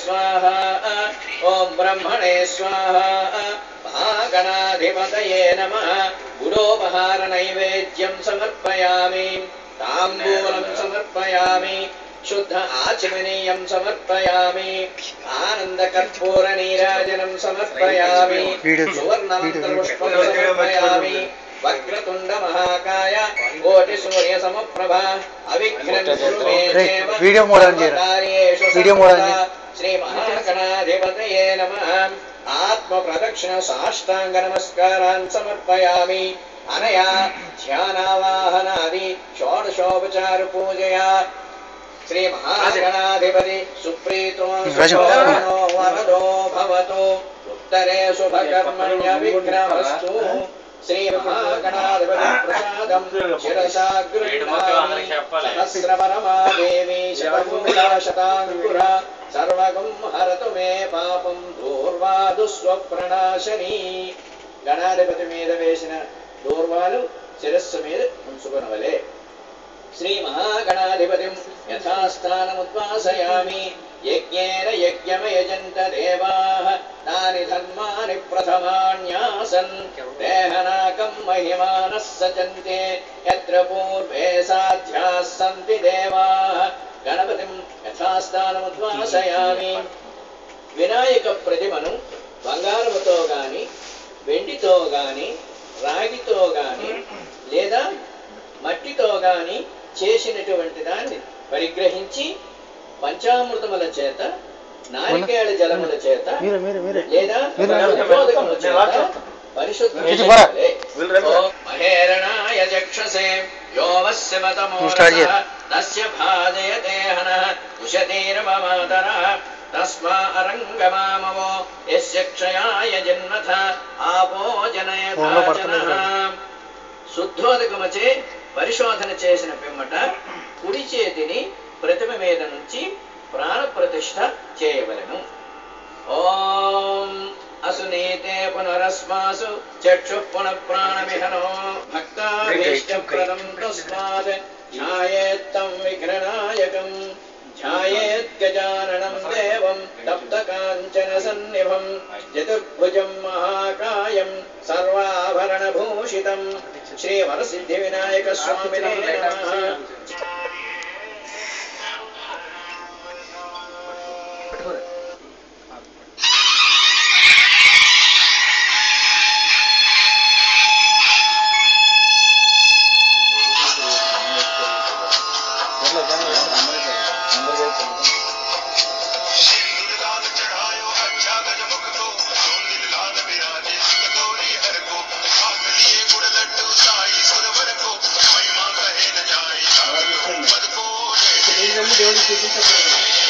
स्वाहा ओम ब्रह्मणे स्वाहा महागणाधिपतये नमः गुडोपहार नैवेद्यं समर्पयामि ताम्बूलं समर्पयामि शुद्ध आचमनीयं समर्पयामि आनंदकर्पूर नीराजनं समर्पयामि सुवर्णमन्त्रपुष्पं समर्पयामि वक्रतुंड महाकाय कोटि सूर्य समप्रभा अविघ्नं कुरु मे देव वीडियो श्री महागणाधिपतये नमः आत्म प्रदक्षिण साष्टांग नमस्कारान् समर्पयामि अनया ध्यानावाहनादि षोडशोपचार पूजया श्री महागणाधिपति सुप्रीतो सुखो वरदो भवतु उत्तरे शुभकर्मण्य विघ्नमस्तु श्री महागणाधिपति प्रसादं शिरसा गृह्णामि सहस्रपरमा देवी शतमूला शताङ्कुरा सर्वगं हरतु मे पापं दूर्वादुस्वप्रणाशनी गणाधिपति మీద వేసిన దూర్వాలు శిరస్సు మీద ఉంచుకొనవలే श्री महागणाधिपतिं यथास्थानमुद्वासयामि यज्ञेन यज्ञमयजन्त देवाः तानि धर्माणि प्रथमान्यासन् देहनाकं महिमानः सचन्ते यत्र पूर्वे साध्याः सन्ति देवाः गणपतिं यथास्थानमुद्वासयामि विनायक प्रतिमनु బంగారముతో గాని వెండితో గాని రాగితో గాని లేదా మట్టితో గాని చేసినటువంటి దాన్ని పరిగ్రహించి పంచామృతముల చేత నారికేళ జలముల చేత లేదా ఉపోదకముల చేత పరిశుద్ధి మహేరణాయ చక్షసే యోవస్య మతమోరసః తస్య భాజయతే హనః ఉషతీర్మమాతరః तस्मा अरंगमामवो यस्य क्षयाय जन्मथ आपो जनयथा जनः శుద్ధోదకముచే పరిశోధన చేసిన పిమ్మట కుడి చేతిని ప్రతిమ మీద నుంచి ప్రాణ ప్రతిష్ఠ చేయవలెను. ఓం అసునీతే పునరస్మాసు చక్షు పునఃప్రాణమిహనో భక్తాభీష్టప్రదం తస్మాత్ ధ్యాయేత్తం విఘ్ననాయకం ध्यायेत् गजाननं देवं तप्तकाञ्चन सन्निभं चतुर्भुजं महाकायं सर्वाभरणभूषितं श्री वरसिद्धिविनायक स्वामिने नमः. దేవుడికి చూపించబోతున్నాను.